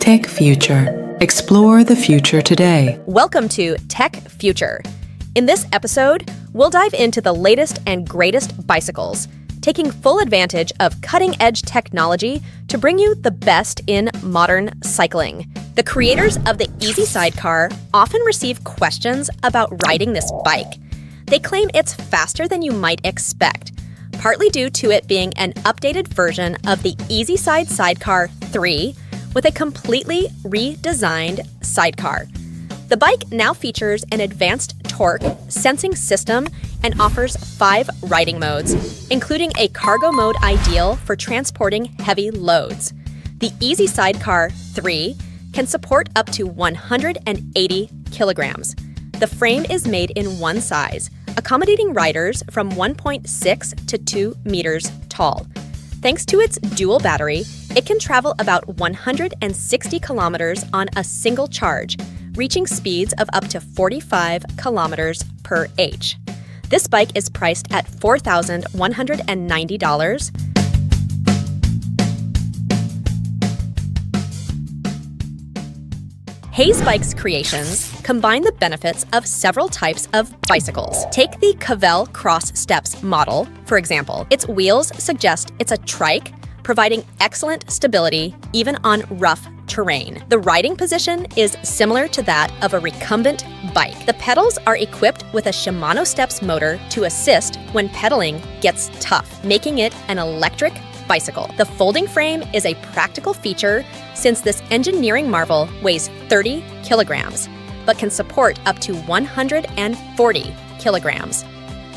Tech Future. Explore the future today. Welcome to Tech Future. In this episode, we'll dive into the latest and greatest bicycles, taking full advantage of cutting-edge technology to bring you the best in modern cycling. The creators of the Easy Sidecar often receive questions about riding this bike. They claim it's faster than you might expect, partly due to it being an updated version of the Easy Side Sidecar 3 with a completely redesigned sidecar. The bike now features an advanced torque sensing system and offers 5 riding modes, including a cargo mode ideal for transporting heavy loads. The Easy Sidecar 3 can support up to 180 kilograms. The frame is made in one size, accommodating riders from 1.6 to 2 meters tall. Thanks to its dual battery, it can travel about 160 kilometers on a single charge, reaching speeds of up to 45 kilometers per h. This bike is priced at $4,190. Hayes Bikes Creations combine the benefits of several types of bicycles. Take the Cavell Cross Steps model, for example. Its wheels suggest it's a trike, providing excellent stability even on rough terrain. The riding position is similar to that of a recumbent bike. The pedals are equipped with a Shimano Steps motor to assist when pedaling gets tough, making it an electric bicycle. The folding frame is a practical feature since this engineering marvel weighs 30 kilograms, but can support up to 140 kilograms.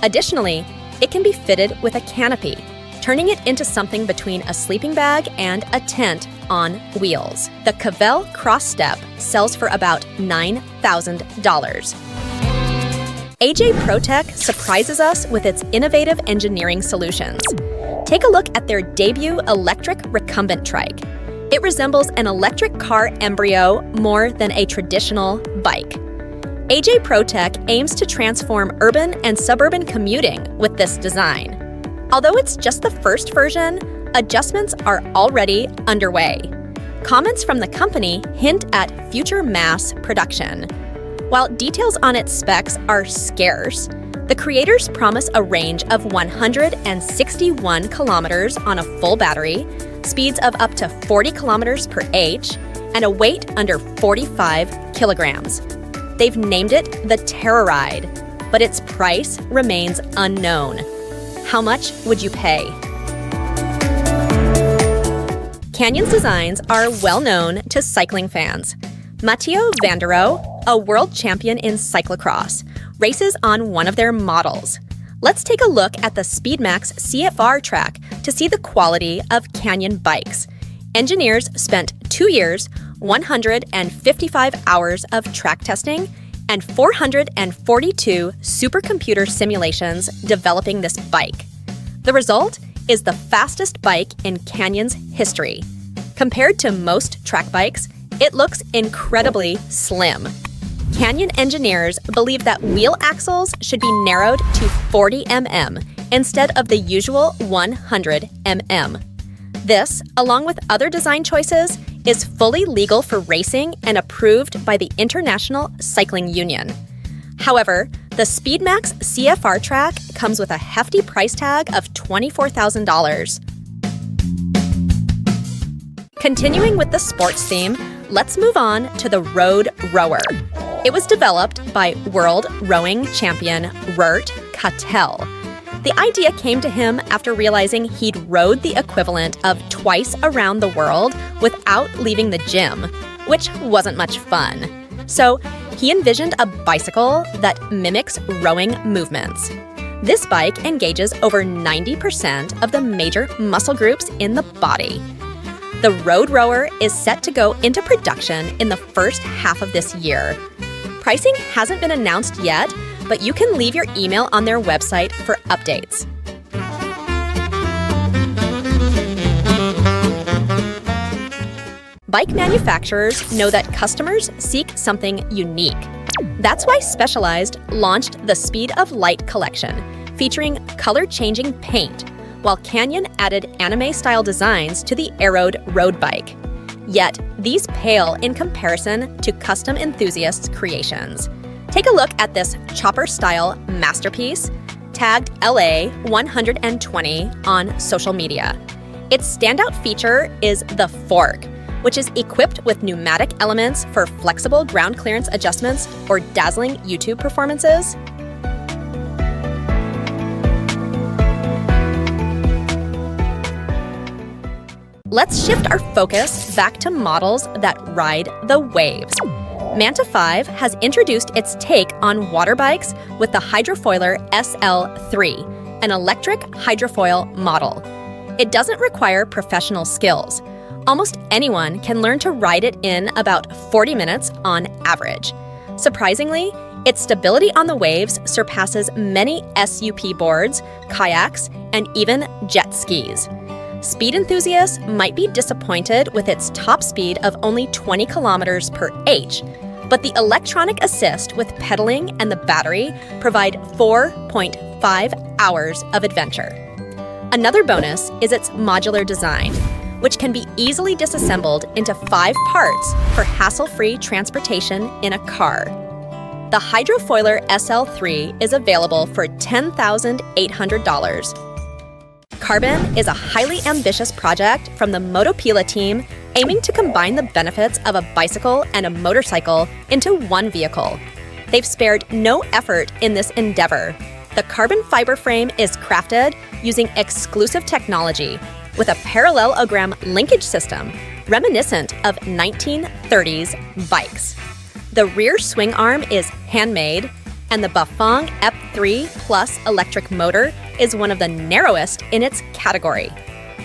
Additionally, it can be fitted with a canopy, turning it into something between a sleeping bag and a tent on wheels. The Cavell Cross Step sells for about $9,000. AJ ProTech surprises us with its innovative engineering solutions. Take a look at their debut electric recumbent trike. It resembles an electric car embryo more than a traditional bike. AJ ProTech aims to transform urban and suburban commuting with this design. Although it's just the first version, adjustments are already underway. Comments from the company hint at future mass production. While details on its specs are scarce, the creators promise a range of 161 kilometers on a full battery, speeds of up to 40 kilometers per h, and a weight under 45 kilograms. They've named it the Terroride, but its price remains unknown. How much would you pay? Canyon's designs are well known to cycling fans. Matteo Vanderoo, a world champion in cyclocross, races on one of their models. Let's take a look at the Speedmax CFR track to see the quality of Canyon bikes. Engineers spent 2 years, 155 hours of track testing, and 442 supercomputer simulations developing this bike. The result is the fastest bike in Canyon's history. Compared to most track bikes, it looks incredibly slim. Canyon engineers believe that wheel axles should be narrowed to 40 mm instead of the usual 100 mm. This, along with other design choices, is fully legal for racing and approved by the International Cycling Union. However, the Speedmax CFR track comes with a hefty price tag of $24,000. Continuing with the sports theme, let's move on to the Road Rower. It was developed by world rowing champion Rurt Cattell. The idea came to him after realizing he'd rowed the equivalent of twice around the world without leaving the gym, which wasn't much fun. So he envisioned a bicycle that mimics rowing movements. This bike engages over 90% of the major muscle groups in the body. The Road Rower is set to go into production in the first half of this year. Pricing hasn't been announced yet, but you can leave your email on their website for updates. Bike manufacturers know that customers seek something unique. That's why Specialized launched the Speed of Light collection, featuring color-changing paint, while Canyon added anime-style designs to the Aeroad road bike. Yet, these pale in comparison to custom enthusiasts' creations. Take a look at this chopper-style masterpiece, tagged LA120 on social media. Its standout feature is the fork, which is equipped with pneumatic elements for flexible ground clearance adjustments or dazzling YouTube performances. Let's shift our focus back to models that ride the waves. Manta 5 has introduced its take on water bikes with the Hydrofoiler SL3, an electric hydrofoil model. It doesn't require professional skills. Almost anyone can learn to ride it in about 40 minutes on average. Surprisingly, its stability on the waves surpasses many SUP boards, kayaks, and even jet skis. Speed enthusiasts might be disappointed with its top speed of only 20 kilometers per h, but the electronic assist with pedaling and the battery provide 4.5 hours of adventure. Another bonus is its modular design, which can be easily disassembled into 5 parts for hassle-free transportation in a car. The Hydrofoiler SL3 is available for $10,800. Carbon is a highly ambitious project from the Motopila team aiming to combine the benefits of a bicycle and a motorcycle into one vehicle. They've spared no effort in this endeavor. The carbon fiber frame is crafted using exclusive technology with a parallelogram linkage system reminiscent of 1930s bikes. The rear swing arm is handmade, and the Bafang EP3 Plus electric motor is one of the narrowest in its category.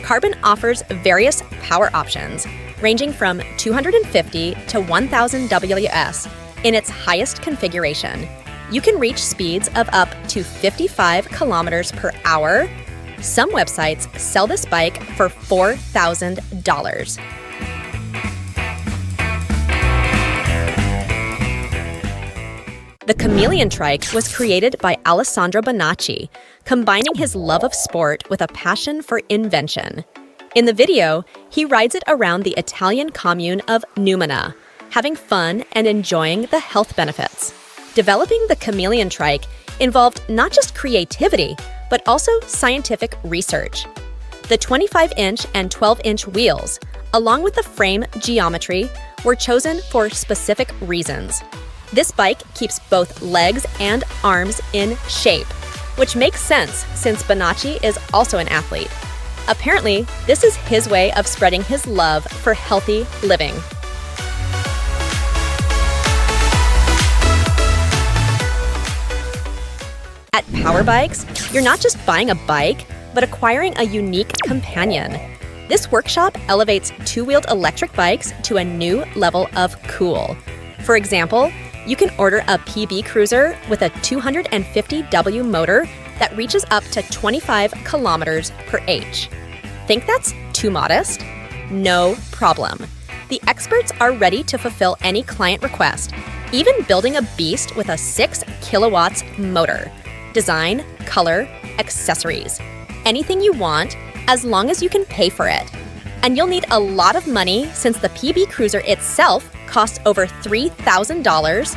Carbon offers various power options, ranging from 250 to 1000 WS in its highest configuration. You can reach speeds of up to 55 kilometers per hour. Some websites sell this bike for $4,000. The Chameleon Trike was created by Alessandro Bonacci, combining his love of sport with a passion for invention. In the video, he rides it around the Italian commune of Numina, having fun and enjoying the health benefits. Developing the Chameleon Trike involved not just creativity, but also scientific research. The 25-inch and 12-inch wheels, along with the frame geometry, were chosen for specific reasons. This bike keeps both legs and arms in shape, which makes sense since Bonacci is also an athlete. Apparently, this is his way of spreading his love for healthy living. At Power Bikes, you're not just buying a bike, but acquiring a unique companion. This workshop elevates two-wheeled electric bikes to a new level of cool. For example, you can order a PB Cruiser with a 250W motor that reaches up to 25 kilometers per h. Think that's too modest? No problem. The experts are ready to fulfill any client request, even building a beast with a 6 kilowatts motor. Design, color, accessories. Anything you want, as long as you can pay for it. And you'll need a lot of money since the PB Cruiser itself costs over $3,000.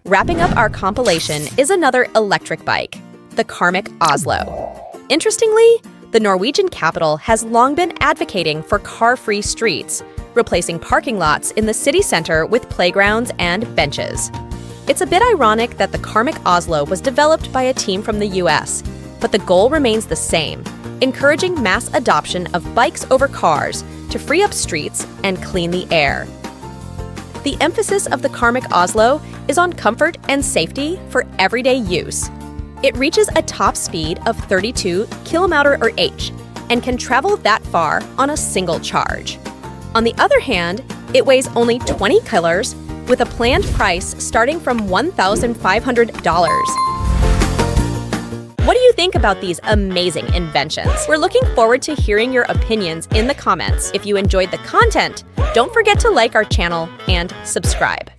Wrapping up our compilation is another electric bike, the Karmic Oslo. Interestingly, the Norwegian capital has long been advocating for car-free streets, replacing parking lots in the city center with playgrounds and benches. It's a bit ironic that the Karmic Oslo was developed by a team from the US, but the goal remains the same, encouraging mass adoption of bikes over cars to free up streets and clean the air. The emphasis of the Karmic Oslo is on comfort and safety for everyday use. It reaches a top speed of 32 km/h and can travel that far on a single charge. On the other hand, it weighs only 20 kilos with a planned price starting from $1,500. What do you think about these amazing inventions? We're looking forward to hearing your opinions in the comments. If you enjoyed the content, don't forget to like our channel and subscribe.